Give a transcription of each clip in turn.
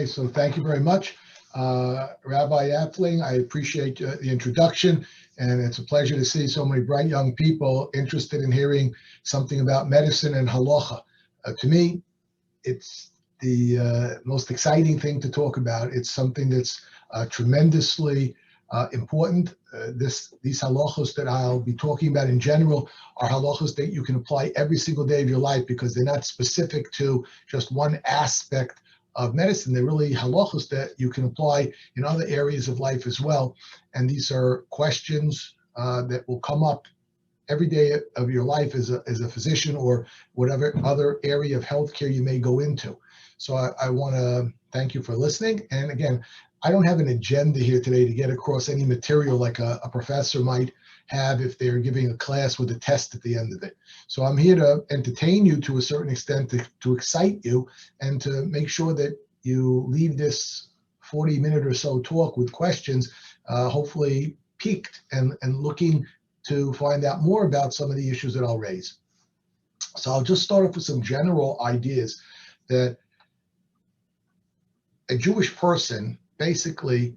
Okay, so thank you very much, Rabbi Appling. I appreciate the introduction, and it's a pleasure to see so many bright young people interested in hearing something about medicine and halacha. To me, it's the most exciting thing to talk about. It's something that's tremendously important. These halachos that I'll be talking about in general are halachos that you can apply every single day of your life because they're not specific to just one aspect of medicine. They're really halachos that you can apply in other areas of life as well. And these are questions that will come up every day of your life as a physician or whatever other area of healthcare you may go into. So I want to thank you for listening. And again, I don't have an agenda here today to get across any material like a professor might have if they're giving a class with a test at the end of it. So I'm here to entertain you to a certain extent, to excite you, and to make sure that you leave this 40-minute or so talk with questions, hopefully piqued and looking to find out more about some of the issues that I'll raise. So I'll just start off with some general ideas that a Jewish person basically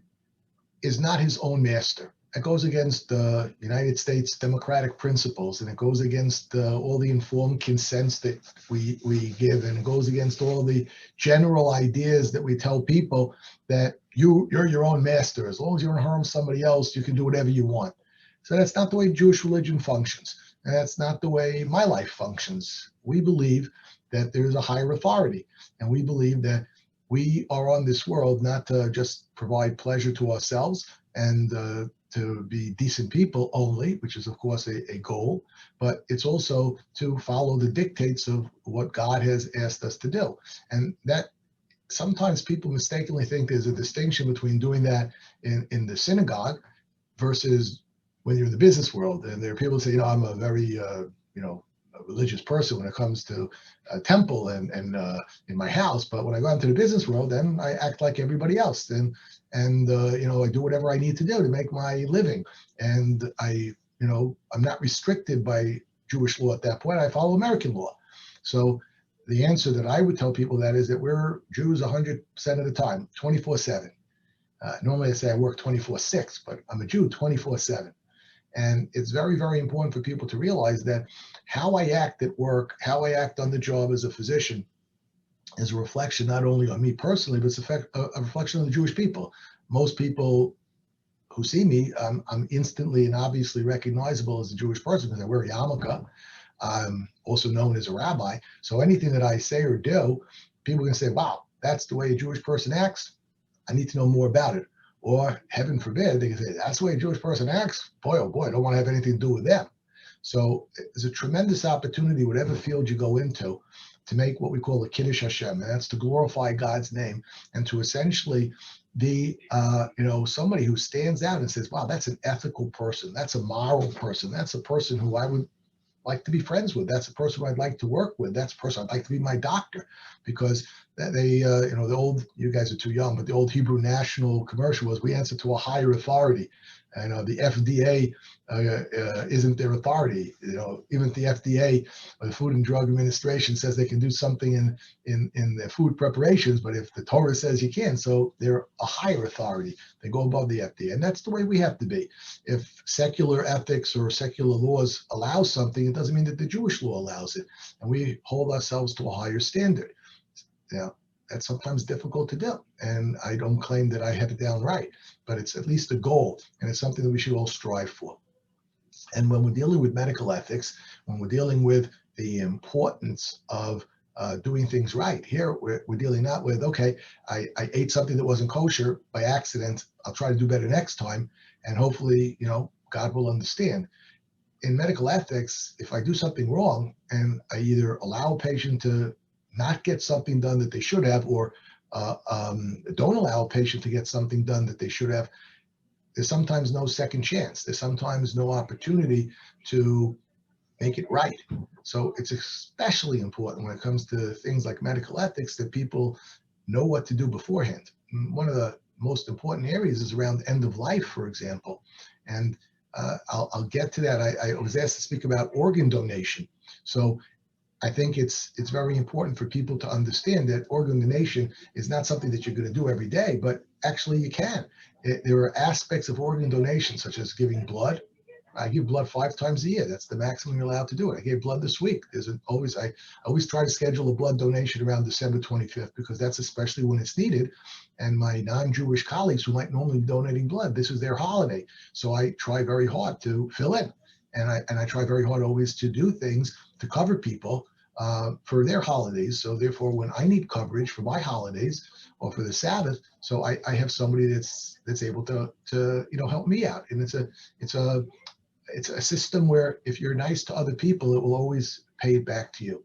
is not his own master. It goes against the United States democratic principles, and it goes against all the informed consents that we give, and it goes against all the general ideas that we tell people that you're your own master. As long as you don't harm somebody else, you can do whatever you want. So that's not the way Jewish religion functions, and that's not the way my life functions. We believe that there is a higher authority, and we believe that we are on this world not to just provide pleasure to ourselves and to be decent people only, which is of course a goal, but it's also to follow the dictates of what God has asked us to do. And that sometimes people mistakenly think there's a distinction between doing that in the synagogue versus when you're in the business world. And there are people who say, I'm a very, a religious person when it comes to a temple and in my house, but when I go into the business world, then I act like everybody else, and I do whatever I need to do to make my living, and I'm not restricted by Jewish law at that point. I follow American law. So the answer that I would tell people that is that we're Jews 100% of the time, 24/7. Normally I say I work 24/6, but I'm a Jew 24/7. And it's very, very important for people to realize that how I act at work, how I act on the job as a physician is a reflection not only on me personally, but it's a reflection on the Jewish people. Most people who see me, I'm instantly and obviously recognizable as a Jewish person because I wear a yarmulke. I'm also known as a rabbi. So anything that I say or do, people can say, wow, that's the way a Jewish person acts. I need to know more about it. Or heaven forbid, they can say, that's the way a Jewish person acts. Boy, oh boy, I don't want to have anything to do with them. So there's a tremendous opportunity, whatever field you go into, to make what we call a Kiddush Hashem, and that's to glorify God's name and to essentially be, somebody who stands out and says, wow, that's an ethical person. That's a moral person. That's a person who I would like to be friends with. That's a person who I'd like to work with. That's a person I'd like to be my doctor, because the old, you guys are too young, but the old Hebrew national commercial was, we answer to a higher authority. And the FDA isn't their authority. Even if the FDA, or the Food and Drug Administration, says they can do something in their food preparations, but if the Torah says you can't, so they're a higher authority. They go above the FDA, and that's the way we have to be. If secular ethics or secular laws allow something, it doesn't mean that the Jewish law allows it, and we hold ourselves to a higher standard. That's sometimes difficult to do, and I don't claim that I have it down right, but it's at least a goal, and it's something that we should all strive for. And when we're dealing with medical ethics, when we're dealing with the importance of doing things right, here we're dealing not with, okay, I ate something that wasn't kosher by accident, I'll try to do better next time, and hopefully, God will understand. In medical ethics, if I do something wrong and I either allow a patient to not get something done that they should have, or don't allow a patient to get something done that they should have, there's sometimes no second chance. There's sometimes no opportunity to make it right. So it's especially important when it comes to things like medical ethics that people know what to do beforehand. One of the most important areas is around end of life, for example. And I'll get to that. I was asked to speak about organ donation. So I think it's very important for people to understand that organ donation is not something that you're going to do every day, but actually you can. There are aspects of organ donation, such as giving blood. I give blood 5 times a year. That's the maximum you're allowed to do it. I gave blood this week. I always try to schedule a blood donation around December 25th because that's especially when it's needed. And my non-Jewish colleagues who might normally be donating blood, this is their holiday. So I try very hard to fill in. And I try very hard always to do things to cover people for their holidays. So therefore, when I need coverage for my holidays or for the Sabbath, so I have somebody that's able to help me out. And it's a system where if you're nice to other people, it will always pay it back to you.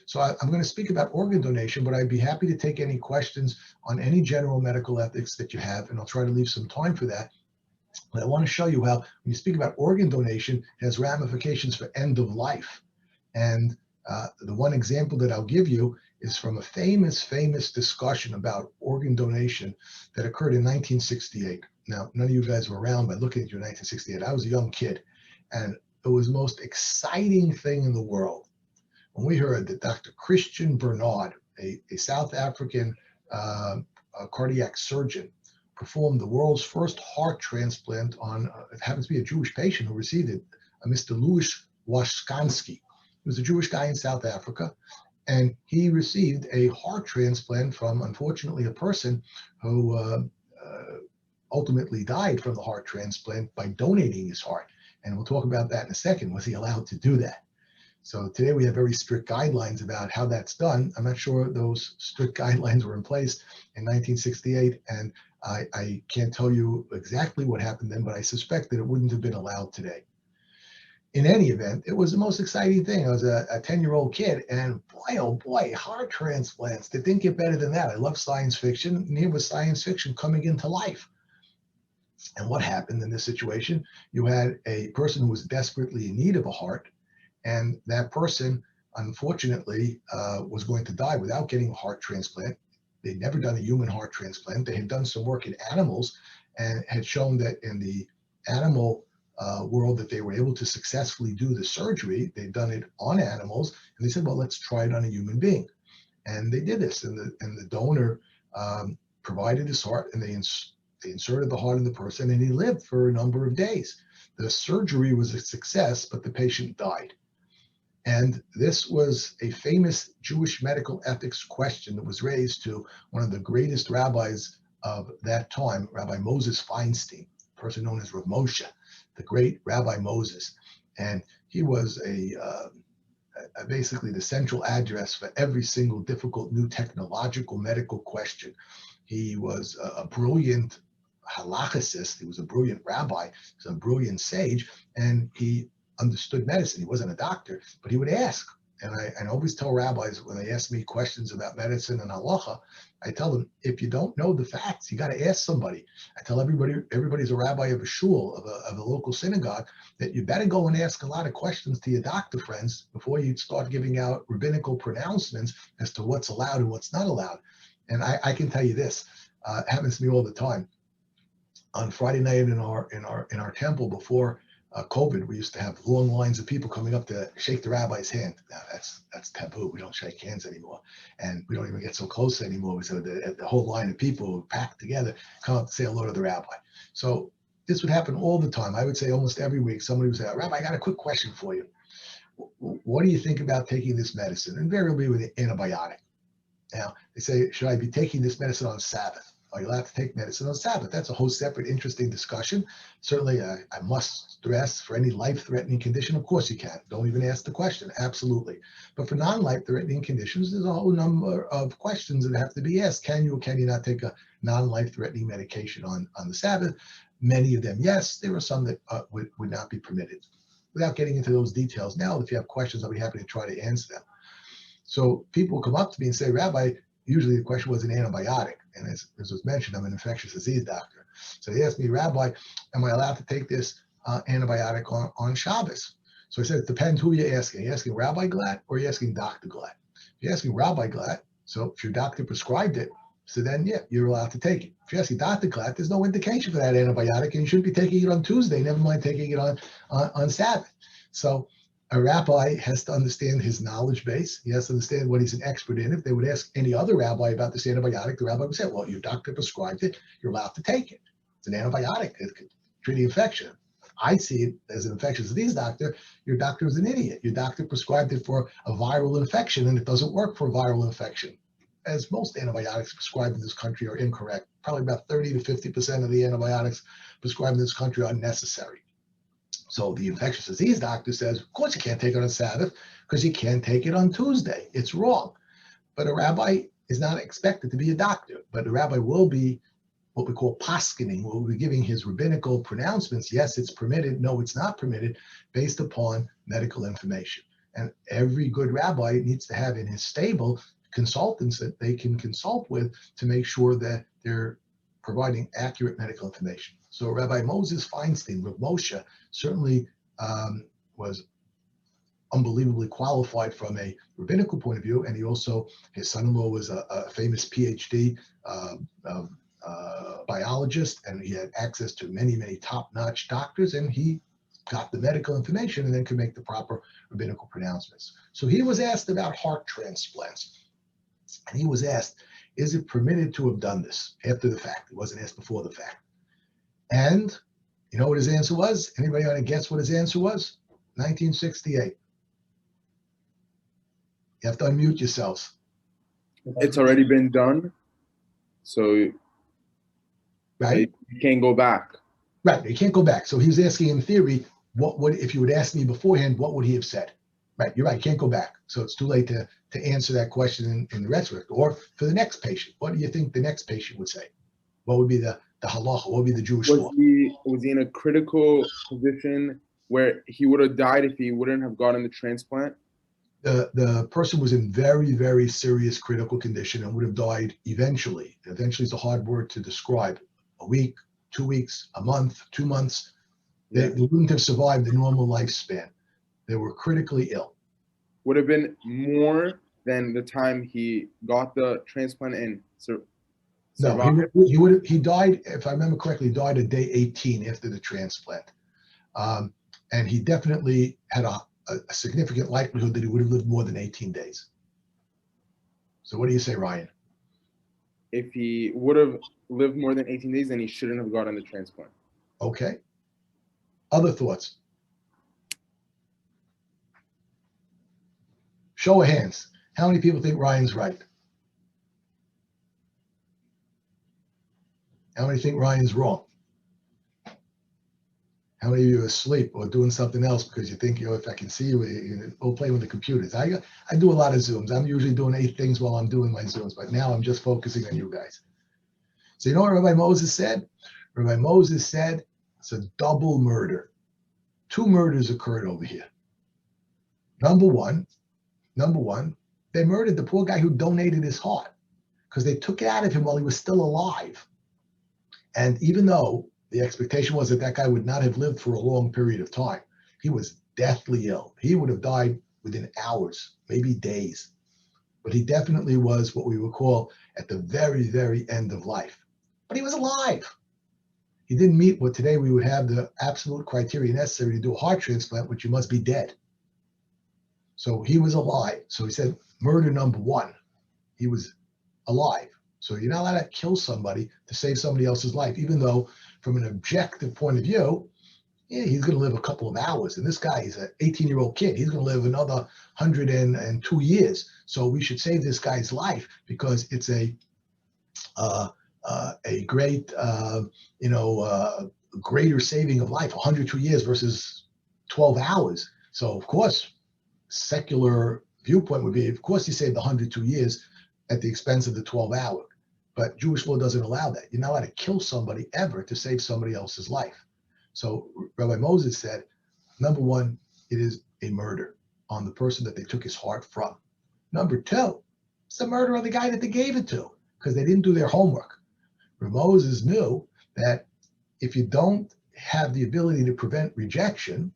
So I'm going to speak about organ donation, but I'd be happy to take any questions on any general medical ethics that you have, and I'll try to leave some time for that. But I want to show you how, when you speak about organ donation, it has ramifications for end of life. And the one example that I'll give you is from a famous discussion about organ donation that occurred in 1968. Now, none of you guys were around by looking at you in 1968. I was a young kid, and it was the most exciting thing in the world when we heard that Dr. Christian Bernard, a South African cardiac surgeon, performed the world's first heart transplant on, it happens to be a Jewish patient who received it, Mr. Louis Washkansky. He was a Jewish guy in South Africa, and he received a heart transplant from, unfortunately, a person who ultimately died from the heart transplant by donating his heart. And we'll talk about that in a second. Was he allowed to do that? So today we have very strict guidelines about how that's done. I'm not sure those strict guidelines were in place in 1968, and I can't tell you exactly what happened then, but I suspect that it wouldn't have been allowed today. In any event, it was the most exciting thing. I was a 10-year-old kid, and boy, oh boy, heart transplants. It didn't get better than that. I love science fiction, and here was science fiction coming into life. And what happened in this situation? You had a person who was desperately in need of a heart, and that person, unfortunately, was going to die without getting a heart transplant. They'd never done a human heart transplant. They had done some work in animals and had shown that in the animal world that they were able to successfully do the surgery. They'd done it on animals, and they said, well, let's try it on a human being. And they did this, and the donor provided his heart, and they inserted the heart in the person, and he lived for a number of days. The surgery was a success, but the patient died. And this was a famous Jewish medical ethics question that was raised to one of the greatest rabbis of that time, Rabbi Moses Feinstein, a person known as Rav Moshe, the great Rabbi Moses. And he was basically the central address for every single difficult new technological medical question. He was a brilliant halachicist. He was a brilliant rabbi. He was a brilliant sage, and he understood medicine. He wasn't a doctor, but he would ask. And I always tell rabbis when they ask me questions about medicine and halacha, I tell them, if you don't know the facts, you got to ask somebody. I tell everybody's a rabbi of a shul, of a local synagogue, that you better go and ask a lot of questions to your doctor friends before you start giving out rabbinical pronouncements as to what's allowed and what's not allowed. And I can tell you this, it happens to me all the time. On Friday night in our temple before COVID, we used to have long lines of people coming up to shake the rabbi's hand. Now that's taboo. We don't shake hands anymore, and we don't even get so close anymore. So the whole line of people packed together come up to say hello to the rabbi. So this would happen all the time. I would say almost every week somebody would say, Rabbi, I got a quick question for you. What do you think about taking this medicine? Invariably with an antibiotic. Now they say, should I be taking this medicine on Sabbath? Are you allowed to take medicine on Sabbath? That's a whole separate interesting discussion. Certainly, I must stress, for any life-threatening condition, of course you can. Don't even ask the question, absolutely. But for non-life-threatening conditions, there's a whole number of questions that have to be asked. Can you or can you not take a non-life-threatening medication on the Sabbath? Many of them, yes. There are some that would not be permitted. Without getting into those details now, if you have questions, I'll be happy to try to answer them. So people come up to me and say, Rabbi, usually the question was an antibiotic. And as was mentioned, I'm an infectious disease doctor. So they asked me, Rabbi, am I allowed to take this antibiotic on Shabbos? So I said, it depends who you're asking. Are you asking Rabbi Glatt or are you asking Dr. Glatt? If you're asking Rabbi Glatt, so if your doctor prescribed it, so then, yeah, you're allowed to take it. If you're asking Dr. Glatt, there's no indication for that antibiotic, and you shouldn't be taking it on Tuesday, never mind taking it on Sabbath. So A rabbi has to understand his knowledge base. He has to understand what he's an expert in. If they would ask any other rabbi about this antibiotic, the rabbi would say, well, your doctor prescribed it. You're allowed to take it. It's an antibiotic. It could treat the infection. I see it as an infectious disease doctor. Your doctor is an idiot. Your doctor prescribed it for a viral infection, and it doesn't work for a viral infection. As most antibiotics prescribed in this country are incorrect. Probably about 30 to 50% of the antibiotics prescribed in this country are unnecessary. So the infectious disease doctor says, of course you can't take it on Sabbath because you can't take it on Tuesday. It's wrong. But a rabbi is not expected to be a doctor, but a rabbi will be what we call paskening, will be giving his rabbinical pronouncements. Yes, it's permitted. No, it's not permitted, based upon medical information. And every good rabbi needs to have in his stable consultants that they can consult with to make sure that they're providing accurate medical information. So Rabbi Moses Feinstein, Rav Moshe, certainly was unbelievably qualified from a rabbinical point of view, and he also, his son-in-law was a famous PhD biologist, and he had access to many, many top-notch doctors, and he got the medical information and then could make the proper rabbinical pronouncements. So he was asked about heart transplants, and he was asked, is it permitted to have done this after the fact? It wasn't asked before the fact. And you know what his answer was? Anybody want to guess what his answer was? 1968. You have to unmute yourselves. It's already been done, so right? You can't go back. Right, you can't go back. So he's asking, in theory, what would, if you would ask me beforehand, what would he have said? Right, you're right, you can't go back. So it's too late to answer that question in the retrospect. Or for the next patient, what do you think the next patient would say? What would be the halacha? What would be the Jewish law? Was he in a critical position where he would have died if he wouldn't have gotten the transplant? The person was in very, very serious critical condition and would have died eventually. Eventually is a hard word to describe. A week, 2 weeks, a month, 2 months. They wouldn't have survived the normal lifespan. They were critically ill. Would have been more than the time he got the transplant and survived? No, he died, if I remember correctly, died at day 18 after the transplant. And he definitely had a significant likelihood that he would have lived more than 18 days. So what do you say, Ryan? If he would have lived more than 18 days, then he shouldn't have gotten the transplant. Okay. Other thoughts? Show of hands. How many people think Ryan's right? How many think Ryan's wrong? How many of you are asleep or doing something else because you think, if I can see you, we'll play with the computers. I do a lot of Zooms. I'm usually doing 8 things while I'm doing my Zooms, but now I'm just focusing on you guys. So you know what Rabbi Moses said? Rabbi Moses said it's a double murder. 2 murders occurred over here. Number one, they murdered the poor guy who donated his heart because they took it out of him while he was still alive. And even though the expectation was that that guy would not have lived for a long period of time, he was deathly ill. He would have died within hours, maybe days. But he definitely was what we would call at the very, very end of life. But he was alive. He didn't meet what today we would have the absolute criteria necessary to do a heart transplant, which you must be dead. So he was alive. So he said, murder number 1, he was alive. So you're not allowed to kill somebody to save somebody else's life, even though from an objective point of view, he's going to live a couple of hours. And this guy is an 18-year-old kid. He's going to live another 102 years. So we should save this guy's life because it's a great, greater saving of life, 102 years versus 12 hours. So of course, secular viewpoint would be, of course, he saved 102 years at the expense of the 12 hour. But Jewish law doesn't allow that. You're not allowed to kill somebody ever to save somebody else's life. So Rabbi Moses said, number 1, it is a murder on the person that they took his heart from. Number 2, it's the murder of the guy that they gave it to because they didn't do their homework. Rabbi Moses knew that if you don't have the ability to prevent rejection,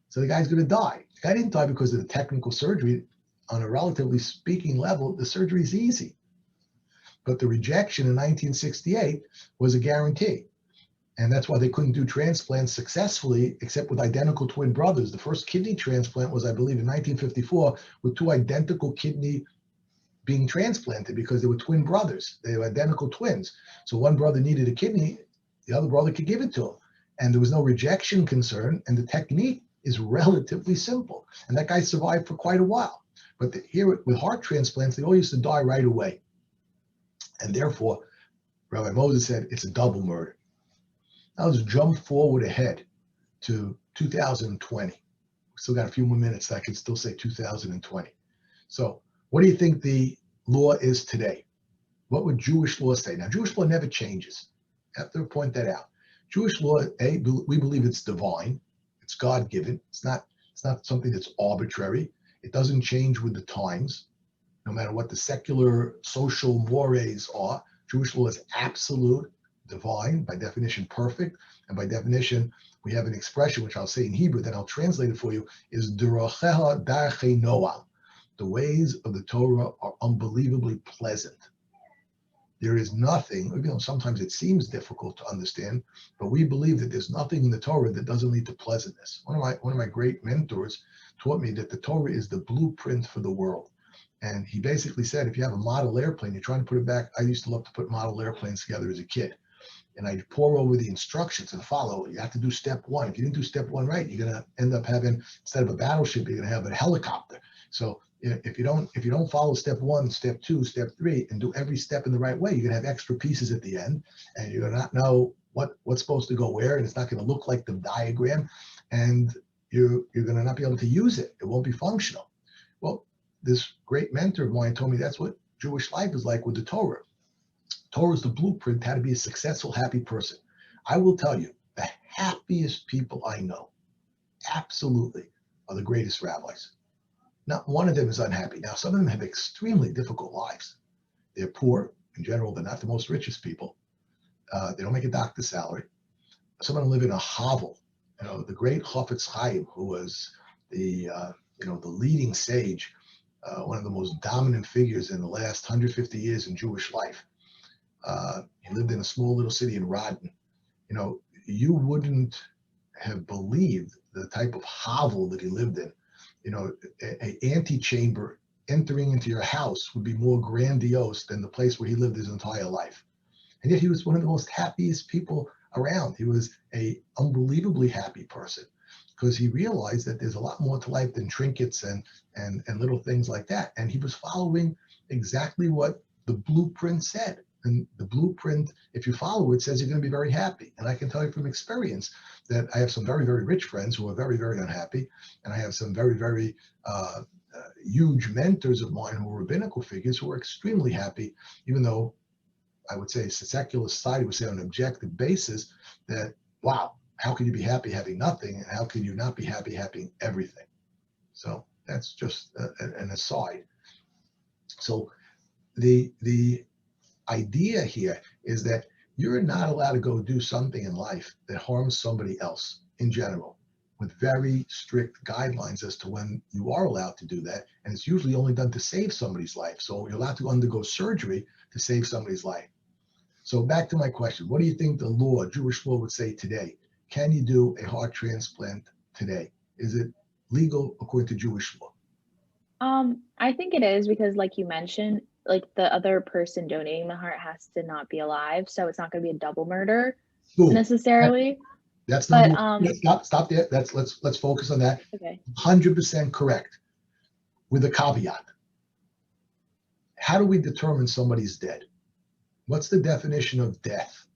so the guy's going to die. The guy didn't die because of the technical surgery. On a relatively speaking level, the surgery is easy. But the rejection in 1968 was a guarantee. And that's why they couldn't do transplants successfully, except with identical twin brothers. The first kidney transplant was, I believe, in 1954, with two identical kidney being transplanted because they were twin brothers. They were identical twins. So one brother needed a kidney, the other brother could give it to him. And there was no rejection concern. And the technique is relatively simple. And that guy survived for quite a while. But here with heart transplants, they all used to die right away. And therefore, Rabbi Moses said it's a double murder. Now let's jump forward ahead to 2020. We still got a few more minutes. I can still say 2020. So what do you think the law is today? What would Jewish law say? Now, Jewish law never changes. I have to point that out. Jewish law, we believe it's divine. It's God-given. It's not something that's arbitrary. It doesn't change with the times, no matter what the secular social mores are. Jewish law is absolute, divine, by definition perfect, and by definition we have an expression which I'll say in Hebrew, then I'll translate it for you, is Deracheha darchei Noah. The ways of the Torah are unbelievably pleasant. There is nothing, even though sometimes it seems difficult to understand, but we believe that there's nothing in the Torah that doesn't lead to pleasantness. One of my great mentors taught me that the Torah is the blueprint for the world. And he basically said, if you have a model airplane, you're trying to put it back. I used to love to put model airplanes together as a kid. And I pour over the instructions and follow. You have to do step one. If you didn't do step one right, you're going to end up having, instead of a battleship, you're going to have a helicopter. So if you don't follow step one, step two, step three, and do every step in the right way, you're going to have extra pieces at the end, and you're going to not know what's supposed to go where, and it's not going to look like the diagram, and you're going to not be able to use it. It won't be functional. Well, this great mentor of mine told me that's what Jewish life is like with the Torah. Torah is the blueprint how to be a successful, happy person. I will tell you, the happiest people I know, absolutely, are the greatest rabbis. Not one of them is unhappy. Now, some of them have extremely difficult lives. They're poor in general. They're not the most richest people. They don't make a doctor's salary. Some of them live in a hovel. The great Chafetz Chaim, who was the leading sage, one of the most dominant figures in the last 150 years in Jewish life. He lived in a small little city in Rodden. You wouldn't have believed the type of hovel that he lived in. An antechamber entering into your house would be more grandiose than the place where he lived his entire life. And yet he was one of the most happiest people around. He was an unbelievably happy person because he realized that there's a lot more to life than trinkets and little things like that. And he was following exactly what the blueprint said. And the blueprint, if you follow it, says you're going to be very happy. And I can tell you from experience that I have some very, very rich friends who are very, very unhappy. And I have some very, very huge mentors of mine who are rabbinical figures who are extremely happy, even though I would say secular society would say on an objective basis that, wow, how can you be happy having nothing? And how can you not be happy having everything? So that's just an aside. So the idea here is that you're not allowed to go do something in life that harms somebody else in general, with very strict guidelines as to when you are allowed to do that. And it's usually only done to save somebody's life. So you're allowed to undergo surgery to save somebody's life. So back to my question, what do you think the law, Jewish law, would say today? Can you do a heart transplant today? Is it legal according to Jewish law? I think it is because, like you mentioned, like the other person donating the heart has to not be alive, so it's not going to be a double murder necessarily. That's not. Stop there. Let's focus on that. Okay. 100% correct, with a caveat. How do we determine somebody's dead? What's the definition of death?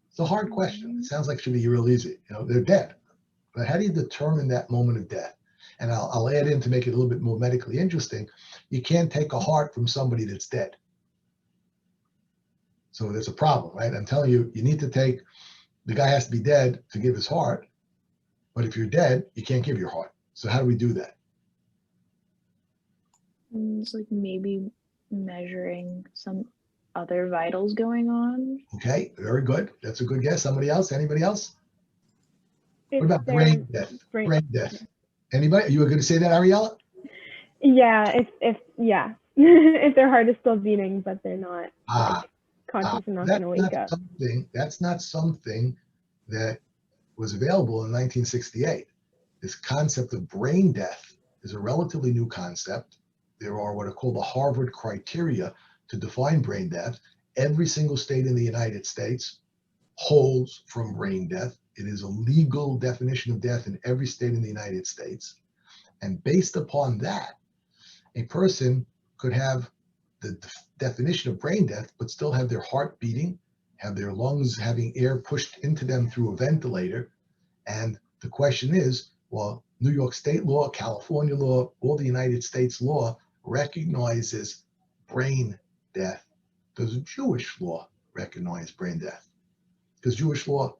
It's a hard question. It sounds like it should be real easy. They're dead, but how do you determine that moment of death? And I'll add in to make it a little bit more medically interesting. You can't take a heart from somebody that's dead. So there's a problem, right? I'm telling you, you need to take, the guy has to be dead to give his heart. But if you're dead, you can't give your heart. So how do we do that? It's like maybe measuring some other vitals going on. Okay, very good. That's a good guess. Somebody else? Anybody else? What about brain death? Brain death. Anybody? You were going to say that, Ariella? Yeah, if if their heart is still beating, but they're not conscious enough and wake up. That's not something that was available in 1968. This concept of brain death is a relatively new concept. There are what are called the Harvard criteria to define brain death. Every single state in the United States holds from brain death. It is a legal definition of death in every state in the United States. And based upon that, a person could have the definition of brain death, but still have their heart beating, have their lungs having air pushed into them through a ventilator. And the question is, well, New York State law, California law, all the United States law recognizes brain death. Does Jewish law recognize brain death? Because Jewish law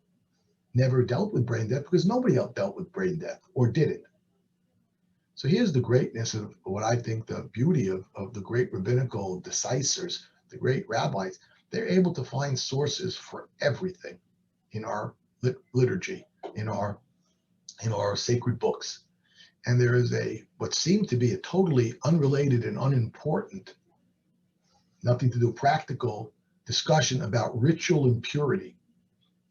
never dealt with brain death because nobody else dealt with brain death or did it. So here's the greatness of what I think the beauty of the great rabbinical decisors, the great rabbis. They're able to find sources for everything in our liturgy, in our sacred books. And there is what seemed to be a totally unrelated and unimportant, nothing to do practical discussion about ritual impurity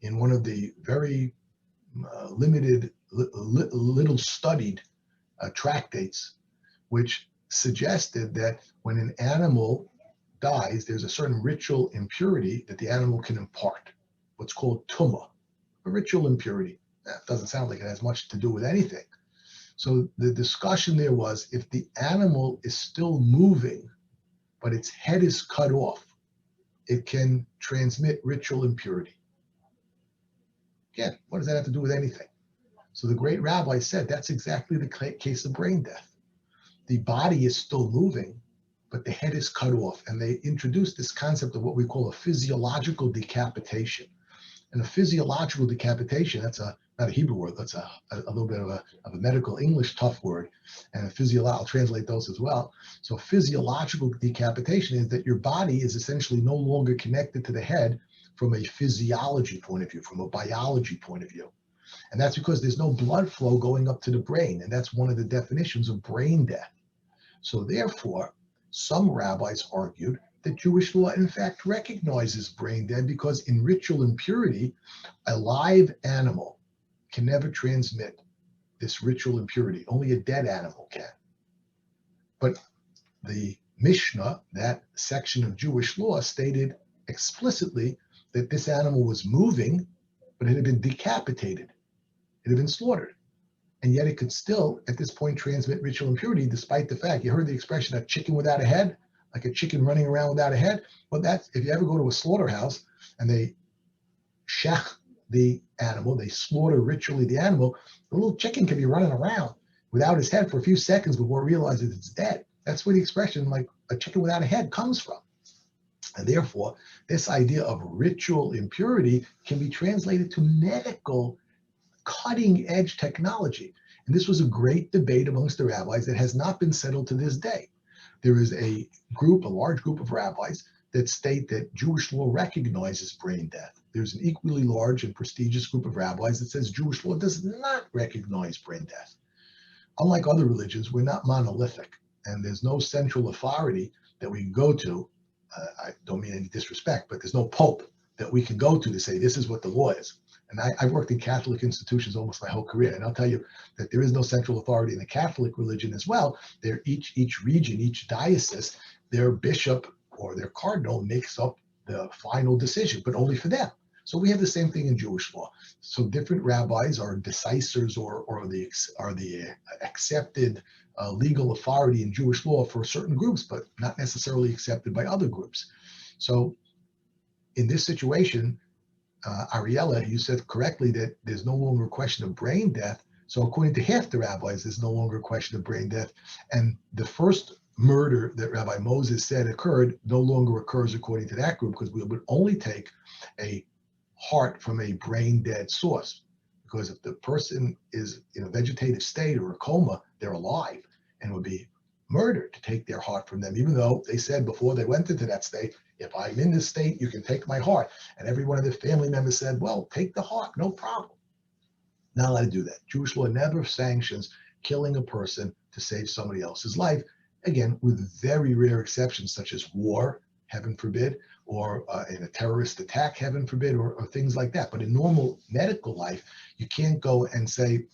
in one of the very limited, little studied tractates, which suggested that when an animal dies, there's a certain ritual impurity that the animal can impart, what's called tumah, a ritual impurity. That doesn't sound like it has much to do with anything. So the discussion there was, if the animal is still moving, but its head is cut off, it can transmit ritual impurity. Again, what does that have to do with anything? So the great rabbi said that's exactly the case of brain death. The body is still moving, but the head is cut off. And they introduced this concept of what we call a physiological decapitation. And a physiological decapitation, that's not a Hebrew word, that's a little bit of a medical English tough word. And I'll translate those as well. So physiological decapitation is that your body is essentially no longer connected to the head from a physiology point of view, from a biology point of view. And that's because there's no blood flow going up to the brain. And that's one of the definitions of brain death. So therefore, some rabbis argued that Jewish law, in fact, recognizes brain death because in ritual impurity, a live animal can never transmit this ritual impurity. Only a dead animal can. But the Mishnah, that section of Jewish law, stated explicitly that this animal was moving, but it had been decapitated. It had been slaughtered. And yet it could still, at this point, transmit ritual impurity, despite the fact, you heard the expression, a chicken without a head, like a chicken running around without a head. Well, that's, if you ever go to a slaughterhouse and they shech the animal, they slaughter ritually the animal, the little chicken can be running around without his head for a few seconds before it realizes it's dead. That's where the expression, like a chicken without a head, comes from. And therefore, this idea of ritual impurity can be translated to medical cutting edge technology. And this was a great debate amongst the rabbis that has not been settled to this day. There is a large group of rabbis that state that Jewish law recognizes brain death. There's an equally large and prestigious group of rabbis that says Jewish law does not recognize brain death. Unlike other religions, we're not monolithic, and there's no central authority that we can go to. I don't mean any disrespect, but there's no pope that we can go to say this is what the law is. And I've worked in Catholic institutions almost my whole career, and I'll tell you that there is no central authority in the Catholic religion as well. They're each region, each diocese, their bishop or their cardinal makes up the final decision, but only for them. So we have the same thing in Jewish law. So different rabbis are decisors or the accepted legal authority in Jewish law for certain groups, but not necessarily accepted by other groups. So in this situation, Ariella, you said correctly that there's no longer a question of brain death. So according to half the rabbis, there's no longer a question of brain death. And the first murder that Rabbi Moses said occurred no longer occurs according to that group, because we would only take a heart from a brain dead source. Because if the person is in a vegetative state or a coma, they're alive and would be murdered to take their heart from them, even though they said before they went into that state, if I'm in this state, you can take my heart. And every one of their family members said, well, take the heart, no problem. Not allowed to do that. Jewish law never sanctions killing a person to save somebody else's life, again, with very rare exceptions such as war, heaven forbid, or in a terrorist attack, heaven forbid, or things like that. But in normal medical life, you can't go and say,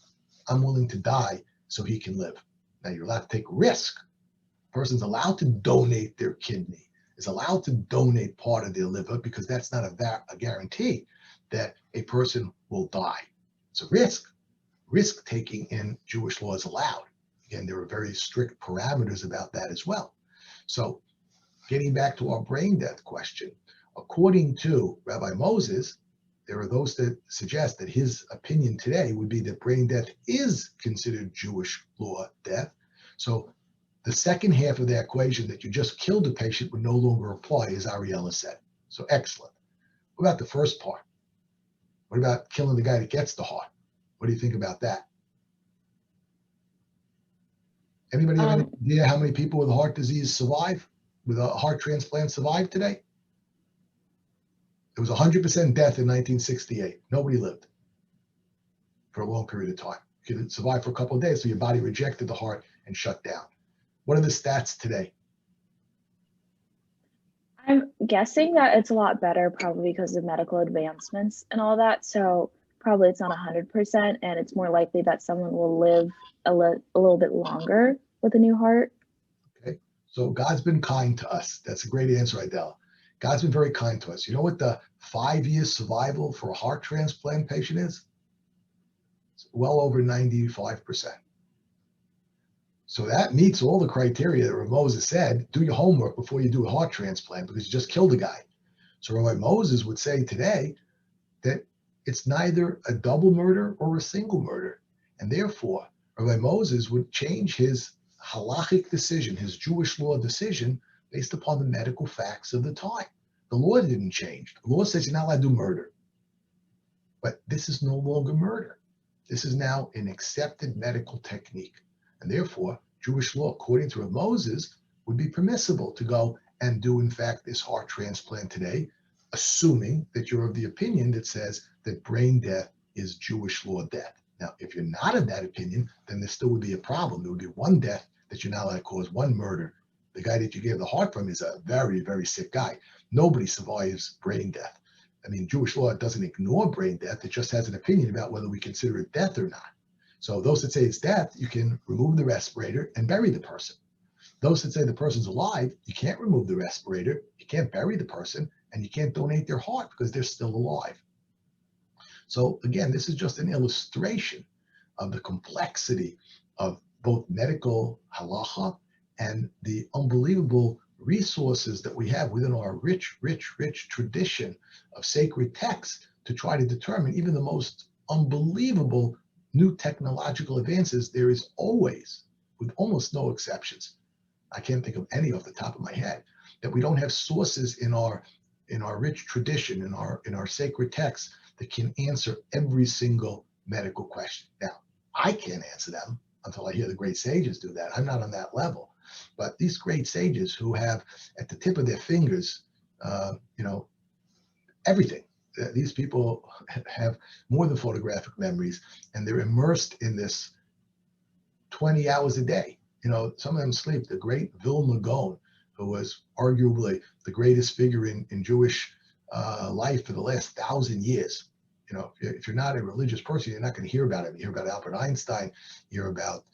I'm willing to die so he can live. Now you're allowed to take risk. A person's allowed to donate their kidney, is allowed to donate part of their liver, because that's not a guarantee that a person will die. It's a risk. Risk taking in Jewish law is allowed. Again, there are very strict parameters about that as well. So getting back to our brain death question, according to Rabbi Moses, there are those that suggest that his opinion today would be that brain death is considered Jewish law death. So the second half of that equation, that you just killed a patient, would no longer apply, as Ariella said. So excellent. What about the first part? What about killing the guy that gets the heart? What do you think about that? Anybody have any idea how many people with heart disease survive, with a heart transplant survive today? It was 100% death in 1968. Nobody lived for a long period of time. You could survive for a couple of days, so your body rejected the heart and shut down. What are the stats today? I'm guessing that it's a lot better, probably because of medical advancements and all that. So probably it's not 100%, and it's more likely that someone will live a little bit longer with a new heart. Okay, so God's been kind to us. That's a great answer, Idella. God's been very kind to us. You know what the 5-year survival for a heart transplant patient is? It's well over 95%. So that meets all the criteria that Rabbi Moses said. Do your homework before you do a heart transplant, because you just killed a guy. So Rabbi Moses would say today that it's neither a double murder or a single murder. And therefore, Rabbi Moses would change his halachic decision, his Jewish law decision, based upon the medical facts of the time. The law didn't change. The law says you're not allowed to do murder. But this is no longer murder. This is now an accepted medical technique. And therefore, Jewish law, according to Rabbi Moses, would be permissible to go and do, in fact, this heart transplant today, assuming that you're of the opinion that says that brain death is Jewish law death. Now, if you're not of that opinion, then there still would be a problem. There would be one death that you're not allowed to cause, one murder. The guy that you gave the heart from is a very, very sick guy. Nobody survives brain death. I mean, Jewish law doesn't ignore brain death. It just has an opinion about whether we consider it death or not. So those that say it's death, you can remove the respirator and bury the person. Those that say the person's alive, you can't remove the respirator, you can't bury the person, and you can't donate their heart because they're still alive. So again, this is just an illustration of the complexity of both medical halacha and the unbelievable resources that we have within our rich, rich, rich tradition of sacred texts to try to determine even the most unbelievable new technological advances. There is always, with almost no exceptions, I can't think of any off the top of my head, that we don't have sources in our rich tradition, in our sacred texts, that can answer every single medical question. Now, I can't answer them until I hear the great sages do that. I'm not on that level. But these great sages who have at the tip of their fingers, everything. These people have more than photographic memories, and they're immersed in this 20 hours a day. Some of them sleep. The great Vilna Gaon, who was arguably the greatest figure in Jewish life for the last 1,000 years. If you're not a religious person, you're not going to hear about him. You hear about Albert Einstein, you hear about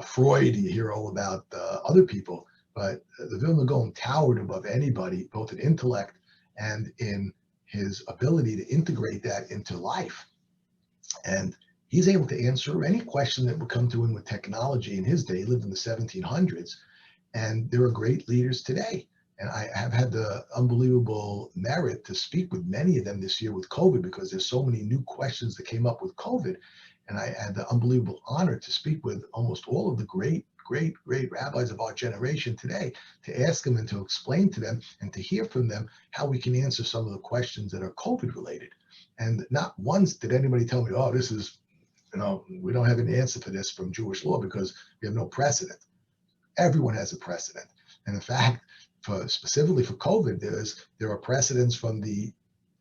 Freud, you hear all about other people. But the Vilna Gaon towered above anybody, both in intellect and in his ability to integrate that into life. And he's able to answer any question that would come to him with technology in his day. He lived in the 1700s, and there are great leaders today. And I have had the unbelievable merit to speak with many of them this year with COVID, because there's so many new questions that came up with COVID. And I had the unbelievable honor to speak with almost all of the great rabbis of our generation today, to ask them and to explain to them and to hear from them how we can answer some of the questions that are COVID related. And not once did anybody tell me, oh, this is, we don't have an answer for this from Jewish law because we have no precedent. Everyone has a precedent. And in fact, specifically for COVID, there are precedents from the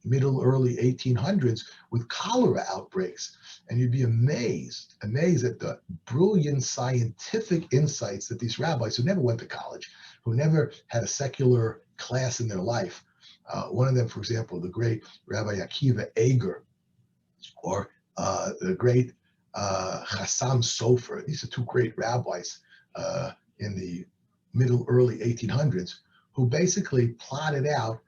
early 1800s with cholera outbreaks. And you'd be amazed at the brilliant scientific insights that these rabbis who never went to college, who never had a secular class in their life. One of them, for example, the great Rabbi Akiva Eger, or the great Chassam Sofer. These are two great rabbis in the early 1800s, who basically plotted out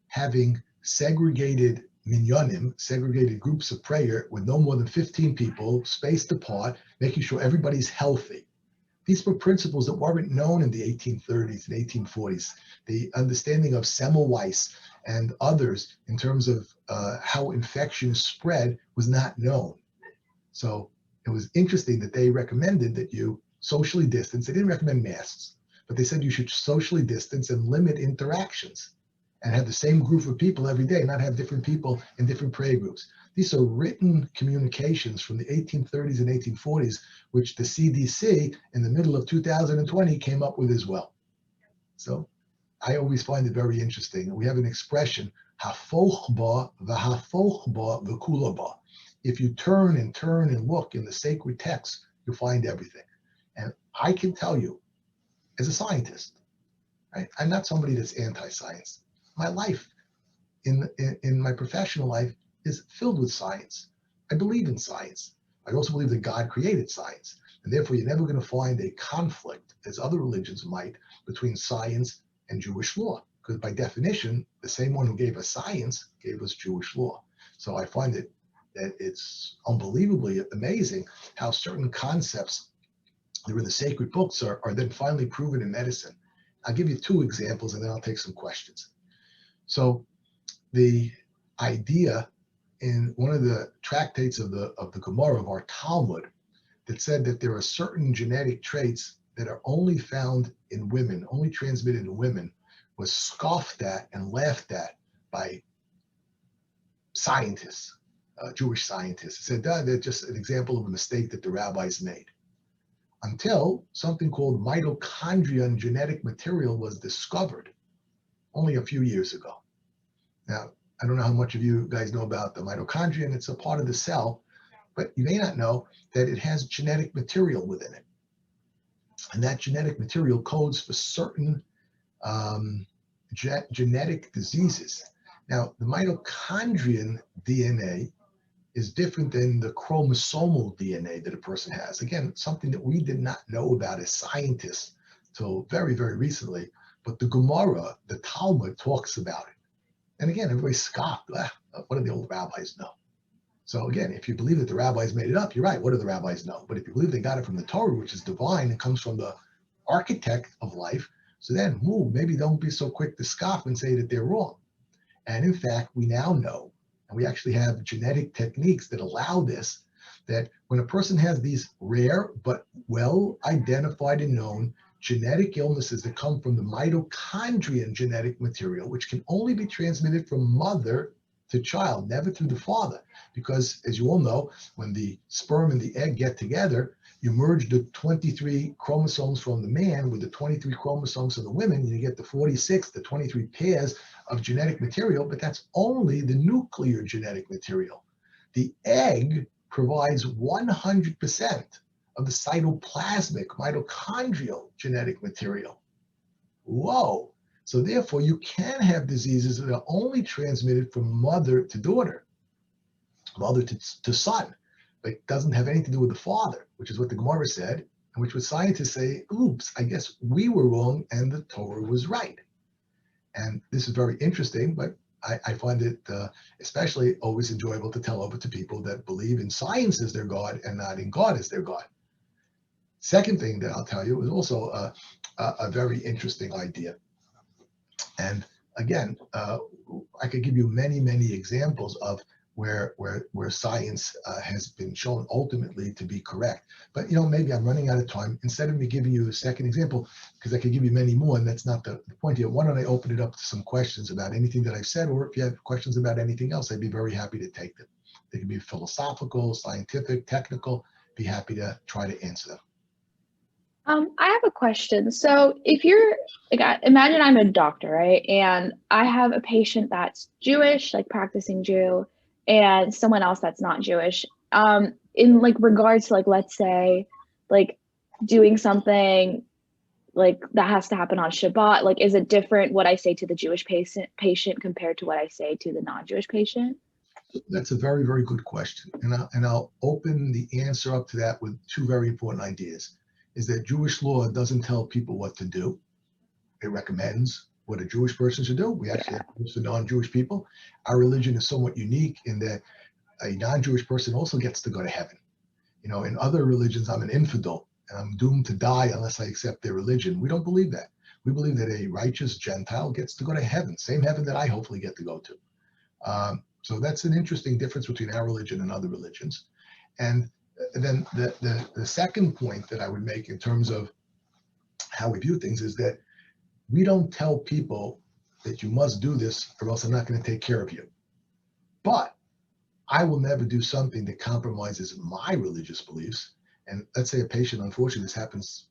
having segregated minyanim, segregated groups of prayer with no more than 15 people, spaced apart, making sure everybody's healthy. These were principles that weren't known in the 1830s and 1840s. The understanding of Semmelweis and others in terms of how infection spread was not known. So it was interesting that they recommended that you socially distance. They didn't recommend masks, but they said you should socially distance and limit interactions and have the same group of people every day, not have different people in different prayer groups. These are written communications from the 1830s and 1840s, which the CDC in the middle of 2020 came up with as well. So I always find it very interesting. We have an expression, hafoch ba v'hafoch ba v'kula ba. If you turn and look in the sacred text, you'll find everything. And I can tell you, as a scientist, right, I'm not somebody that's anti-science. My life in my professional life is filled with science. I believe in science. I also believe that God created science. And therefore, you're never going to find a conflict, as other religions might, between science and Jewish law. Because by definition, the same one who gave us science gave us Jewish law. So I find that it's unbelievably amazing how certain concepts that are in the sacred books are then finally proven in medicine. I'll give you two examples and then I'll take some questions. So the idea in one of the tractates of the Gemara of our Talmud that said that there are certain genetic traits that are only found in women, only transmitted in women, was scoffed at and laughed at by scientists, Jewish scientists. It said they're just an example of a mistake that the rabbis made. Until something called mitochondrion genetic material was discovered only a few years ago. Now, I don't know how much of you guys know about the mitochondrion. It's a part of the cell, but you may not know that it has genetic material within it. And that genetic material codes for certain genetic diseases. Now, the mitochondrion DNA is different than the chromosomal DNA that a person has. Again, something that we did not know about as scientists till very, very recently. But the Gemara, the Talmud, talks about it. And again, everybody scoffed. What do the old rabbis know? So again, if you believe that the rabbis made it up, you're right. What do the rabbis know? But if you believe they got it from the Torah, which is divine and comes from the architect of life, so then maybe don't be so quick to scoff and say that they're wrong. And in fact, we now know, and we actually have genetic techniques that allow this, that when a person has these rare but well identified and known genetic illnesses that come from the mitochondrion genetic material, which can only be transmitted from mother to child, never through the father. Because as you all know, when the sperm and the egg get together, you merge the 23 chromosomes from the man with the 23 chromosomes of the women, and you get the 46, the 23 pairs of genetic material, but that's only the nuclear genetic material. The egg provides 100% of the cytoplasmic mitochondrial genetic material. Whoa. So therefore, you can have diseases that are only transmitted from mother to daughter, mother to son, but it doesn't have anything to do with the father, which is what the Gemara said, and which would scientists say, oops, I guess we were wrong and the Torah was right. And this is very interesting, but I find it especially always enjoyable to tell over to people that believe in science as their God and not in God as their God. Second thing that I'll tell you is also a very interesting idea. And again, I could give you many, many examples of where science has been shown ultimately to be correct. But maybe I'm running out of time. Instead of me giving you a second example, because I could give you many more, and that's not the point here, why don't I open it up to some questions about anything that I've said, or if you have questions about anything else, I'd be very happy to take them. They can be philosophical, scientific, technical. Be happy to try to answer them. I have a question. So if you're like, imagine I'm a doctor, right? And I have a patient that's Jewish, like practicing Jew, and someone else that's not Jewish. In like regards to like, let's say, like doing something like that has to happen on Shabbat, like is it different what I say to the Jewish patient compared to what I say to the non-Jewish patient? That's a very, very good question. And I'll open the answer up to that with two very important ideas. Is that Jewish law doesn't tell people what to do. It recommends what a Jewish person should do. We actually have groups of non-Jewish people. Our religion is somewhat unique in that a non-Jewish person also gets to go to heaven. You know, in other religions, I'm an infidel and I'm doomed to die unless I accept their religion. We don't believe that. We believe that a righteous Gentile gets to go to heaven, same heaven that I hopefully get to go to. So that's an interesting difference between our religion and other religions. And then the second point that I would make in terms of how we view things is that we don't tell people that you must do this or else I'm not going to take care of you. But I will never do something that compromises my religious beliefs. And let's say a patient, unfortunately, this happens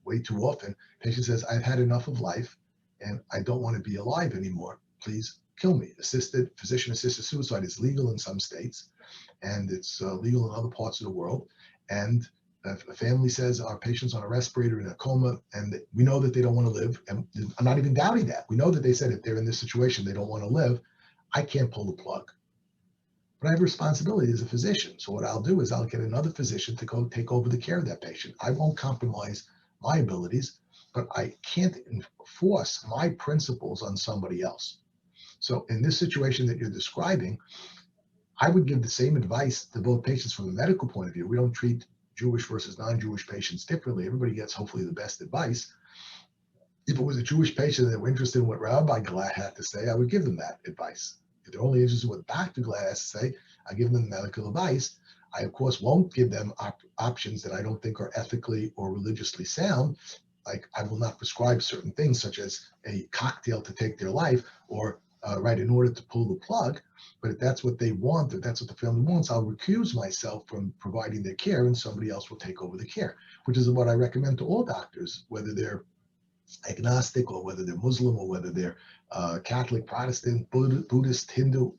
way too often. Patient says, I've had enough of life and I don't want to be alive anymore. Please kill me. Physician-assisted suicide is legal in some states and it's legal in other parts of the world. And if a family says our patient's on a respirator in a coma and we know that they don't want to live, and I'm not even doubting that. We know that they said if they're in this situation, they don't want to live. I can't pull the plug. But I have responsibility as a physician. So what I'll do is I'll get another physician to go take over the care of that patient. I won't compromise my abilities, but I can't enforce my principles on somebody else. So in this situation that you're describing, I would give the same advice to both patients from a medical point of view. We don't treat Jewish versus non-Jewish patients differently. Everybody gets hopefully the best advice. If it was a Jewish patient that were interested in what Rabbi Glatt had to say, I would give them that advice. If they're only interested in what Dr. Glatt has to say, I give them medical advice. I, of course, won't give them options that I don't think are ethically or religiously sound. Like I will not prescribe certain things, such as a cocktail to take their life or right in order to pull the plug. But if that's what they want, if that's what the family wants, I'll recuse myself from providing their care and somebody else will take over the care, which is what I recommend to all doctors, whether they're agnostic or whether they're Muslim or whether they're Catholic, Protestant, Buddhist, Hindu.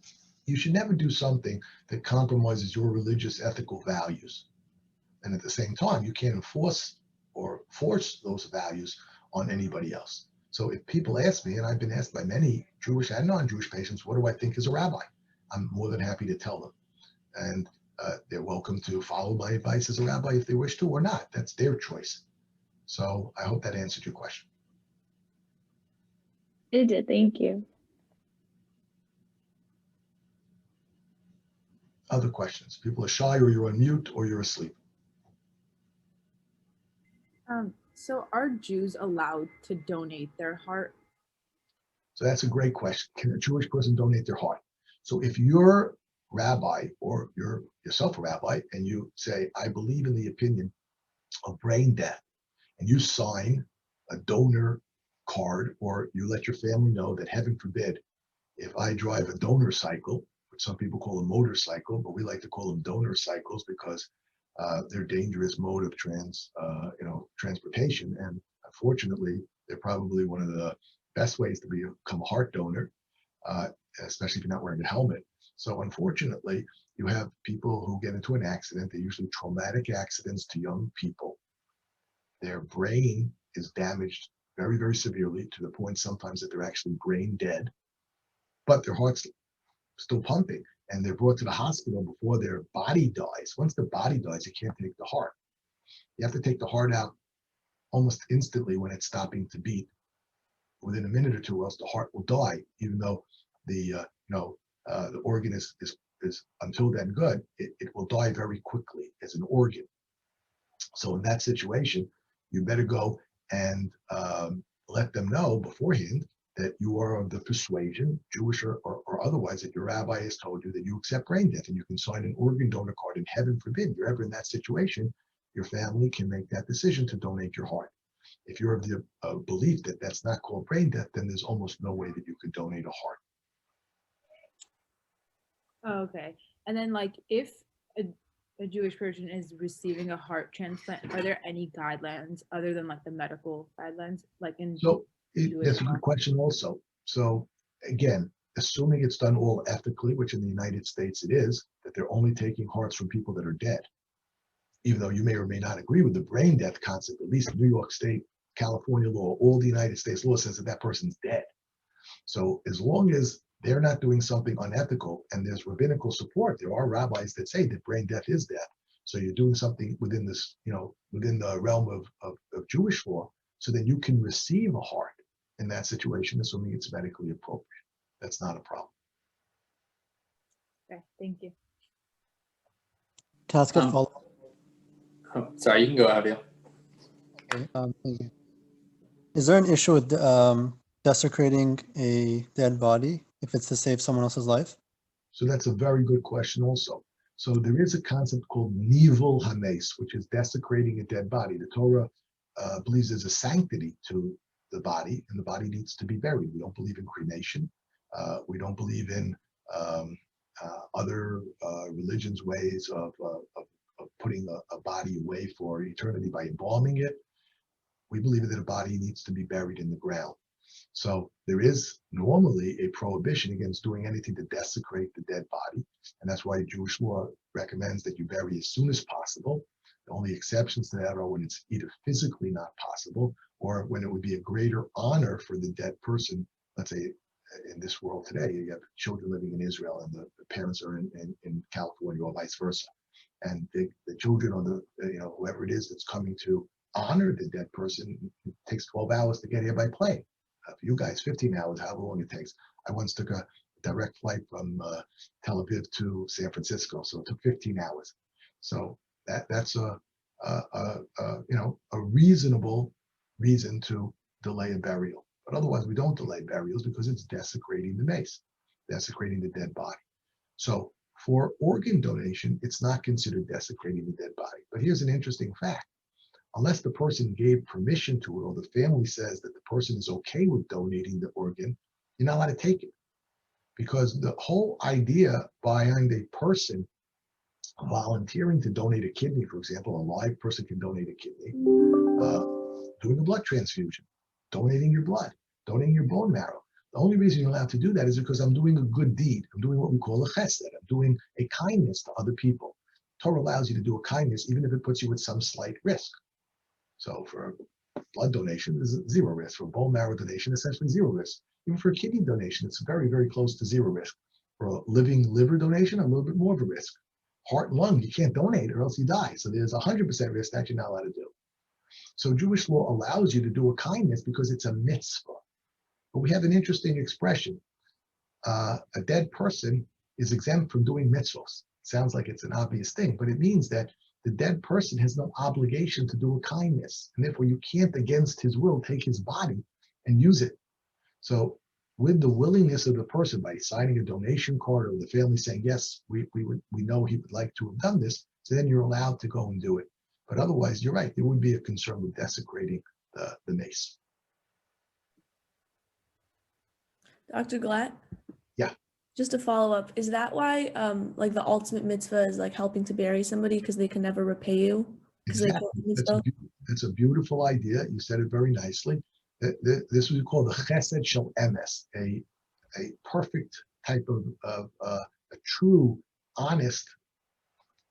You should never do something that compromises your religious ethical values. And at the same time, you can't enforce or force those values on anybody else. So if people ask me, and I've been asked by many Jewish and non-Jewish patients, what do I think as a rabbi? I'm more than happy to tell them. And they're welcome to follow my advice as a rabbi if they wish to or not. That's their choice. So I hope that answered your question. It did, thank you. Other questions? People are shy or you're on mute or you're asleep. So are Jews allowed to donate their heart? So that's a great question. Can a Jewish person donate their heart? So if you're rabbi or you're yourself a rabbi and you say, I believe in the opinion of brain death, and you sign a donor card or you let your family know that heaven forbid, if I drive a donor cycle, which some people call a motorcycle, but we like to call them donor cycles because they're dangerous mode of transportation. And unfortunately, they're probably one of the best ways to become a heart donor, especially if you're not wearing a helmet. So unfortunately, you have people who get into an accident. They're usually traumatic accidents to young people. Their brain is damaged very, very severely to the point sometimes that they're actually brain dead, but their heart's still pumping and they're brought to the hospital before their body dies. Once the body dies, you can't take the heart. You have to take the heart out almost instantly when it's stopping to beat within a minute or two, or else the heart will die, even though the organ is until then good, it will die very quickly as an organ. So in that situation, you better go and let them know beforehand that you are of the persuasion, Jewish or otherwise, that your rabbi has told you that you accept brain death, and you can sign an organ donor card. And heaven forbid you're ever in that situation, your family can make that decision to donate your heart. If you're of the belief that that's not called brain death, then there's almost no way that you could donate a heart. Oh, okay. And then like if a Jewish person is receiving a heart transplant, are there any guidelines other than like the medical guidelines, like in So Jewish that's a law? good question also. So again, assuming it's done all ethically, which in the United States it is, that they're only taking hearts from people that are dead. Even though you may or may not agree with the brain death concept, at least New York State, California law, all the United States law says that that person's dead. So as long as they're not doing something unethical and there's rabbinical support, there are rabbis that say that brain death is death. So you're doing something within this, within the realm of Jewish law, so that you can receive a heart in that situation, assuming it's medically appropriate. That's not a problem. Okay, thank you. Can I ask a Um, follow-up? Oh, sorry, you can go, Abiel. Okay, thank you. Is there an issue with desecrating a dead body if it's to save someone else's life? So that's a very good question also. So there is a concept called nivul hames, which is desecrating a dead body. The Torah believes there's a sanctity to the body, and the body needs to be buried. We don't believe in cremation. We don't believe in other religions' ways of putting a body away for eternity by embalming it. We believe that a body needs to be buried in the ground. So there is normally a prohibition against doing anything to desecrate the dead body. And that's why Jewish law recommends that you bury as soon as possible. The only exceptions to that are when it's either physically not possible or when it would be a greater honor for the dead person. Let's say in this world today, you have children living in Israel and the parents are in California or vice versa. And the children or whoever it is that's coming to honor the dead person, it takes 12 hours to get here by plane. For you guys, 15 hours, however long it takes. I once took a direct flight from Tel Aviv to San Francisco, so it took 15 hours. So that's a reasonable reason to delay a burial. But otherwise, we don't delay burials because it's desecrating the mace, desecrating the dead body. So for organ donation, it's not considered desecrating the dead body. But here's an interesting fact. Unless the person gave permission to it or the family says that the person is okay with donating the organ, you're not allowed to take it. Because the whole idea behind a person volunteering to donate a kidney, for example, a live person can donate a kidney, doing a blood transfusion, donating your blood, donating your bone marrow. The only reason you're allowed to do that is because I'm doing a good deed. I'm doing what we call a chesed. I'm doing a kindness to other people. Torah allows you to do a kindness even if it puts you at some slight risk. So for blood donation, there's zero risk. For bone marrow donation, essentially zero risk. Even for a kidney donation, it's very, very close to zero risk. For a living liver donation, a little bit more of a risk. Heart and lung, you can't donate or else you die. So there's 100% risk that you're not allowed to do. So Jewish law allows you to do a kindness because it's a mitzvah. But we have an interesting expression. A dead person is exempt from doing mitzvahs. Sounds like it's an obvious thing, but it means that the dead person has no obligation to do a kindness, and therefore you can't, against his will, take his body and use it. So with the willingness of the person, by signing a donation card or the family saying, yes, we know he would like to have done this, so then you're allowed to go and do it. But otherwise, you're right, there would be a concern with desecrating the mace. Dr. Glatt? Yeah. Just to follow up, is that why like the ultimate mitzvah is like helping to bury somebody because they can never repay you? Exactly. That's a beautiful idea. You said it very nicely. This is what we call the chesed shel emes, a perfect type of a true, honest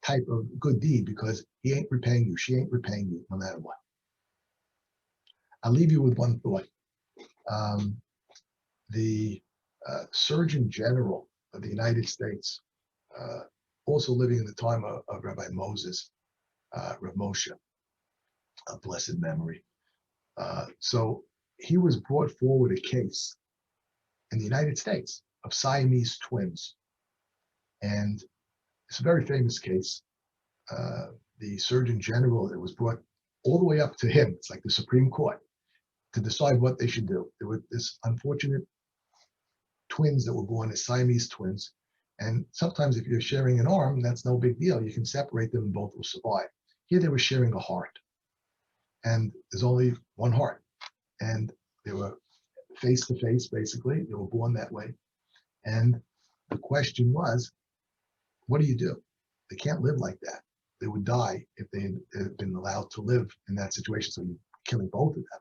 type of good deed, because he ain't repaying you, she ain't repaying you, no matter what. I'll leave you with one thought. The Surgeon General of the United States, also living in the time of Rabbi Moses, Rav Moshe, of blessed memory. So he was brought forward a case in the United States of Siamese twins. And it's a very famous case. The Surgeon General, it was brought all the way up to him. It's like the Supreme Court to decide what they should do. There were this unfortunate twins that were born as Siamese twins. And sometimes if you're sharing an arm, that's no big deal. You can separate them and both will survive. Here they were sharing a heart. And there's only one heart. And they were face to face, basically. They were born that way. And the question was, what do you do? They can't live like that. they would die if they had been allowed to live in that situation. So you're killing both of them.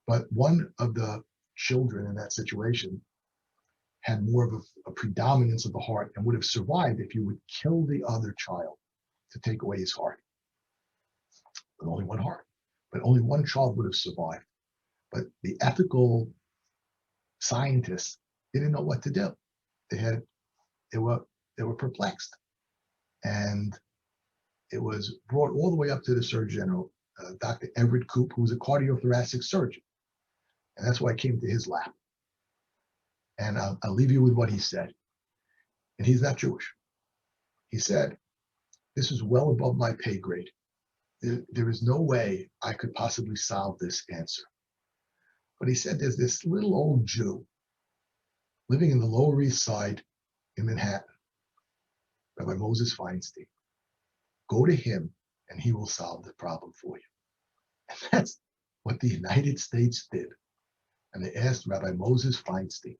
But one of the children in that situation had more of a predominance of the heart and would have survived if you would kill the other child to take away his heart. With only one heart, but only one child would have survived. But the ethical scientists didn't know what to do. They were perplexed, and it was brought all the way up to the Surgeon General, Dr. Everett Koop, who was a cardiothoracic surgeon, and that's why I came to his lap. And I'll leave you with what he said. And he's not Jewish. He said, "This is well above my pay grade. There is no way I could possibly solve this answer." But he said, there's this little old Jew living in the Lower East Side in Manhattan, Rabbi Moses Feinstein. Go to him and he will solve the problem for you. And that's what the United States did. And they asked Rabbi Moses Feinstein.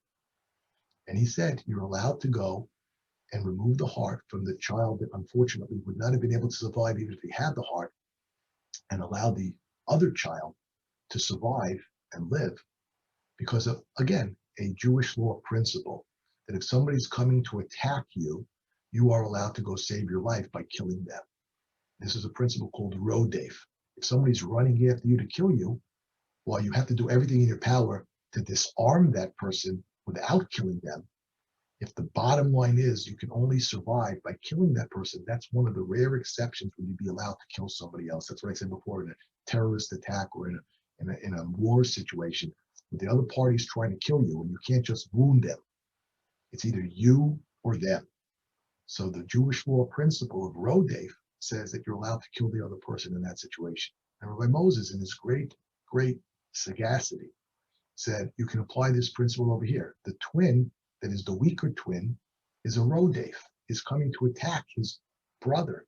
And he said, you're allowed to go and remove the heart from the child that unfortunately would not have been able to survive even if he had the heart, and allow the other child to survive and live because of, again, a Jewish law principle that if somebody's coming to attack you, you are allowed to go save your life by killing them. This is a principle called rodef. If somebody's running after you to kill you, well, you have to do everything in your power to disarm that person without killing them. If the bottom line is you can only survive by killing that person, that's one of the rare exceptions when you'd be allowed to kill somebody else. That's what I said before, in a terrorist attack or in a war situation, where the other party's trying to kill you and you can't just wound them. It's either you or them. So the Jewish law principle of rodef says that you're allowed to kill the other person in that situation. And Rabbi Moses, in his great sagacity, said you can apply this principle over here. The twin that is the weaker twin is a rodef, is coming to attack his brother,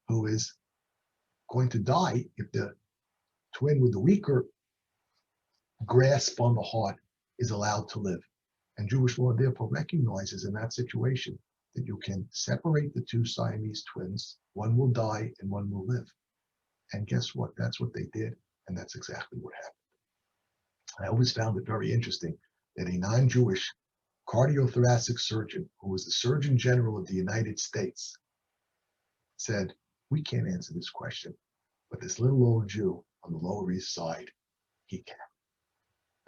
who is going to die if the twin with the weaker grasp on the heart is allowed to live. And Jewish law therefore recognizes in that situation that you can separate the two Siamese twins. One will die and one will live. And guess what? That's what they did. And that's exactly what happened. I always found it very interesting that a non-Jewish cardiothoracic surgeon, who was the Surgeon General of the United States, said, we can't answer this question, but this little old Jew on the Lower East Side, he can.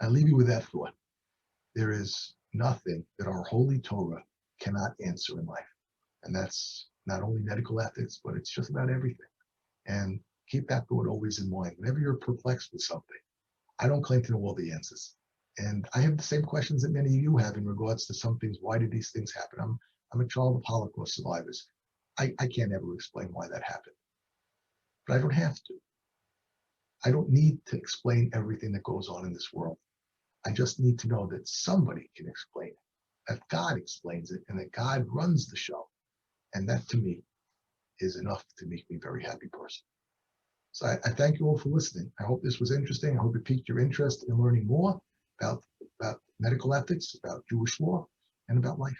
I'll leave you with that thought. There is nothing that our holy Torah cannot answer in life. And that's not only medical ethics, but it's just about everything. And keep that thought always in mind. Whenever you're perplexed with something, I don't claim to know all the answers. And I have the same questions that many of you have in regards to some things. Why did these things happen? I'm a child of Holocaust survivors. I can't ever explain why that happened. But I don't have to. I don't need to explain everything that goes on in this world. I just need to know that somebody can explain it, that God explains it, and that God runs the show. And that, to me, is enough to make me a very happy person. So I thank you all for listening. I hope this was interesting. I hope it piqued your interest in learning more about medical ethics, about Jewish law, and about life.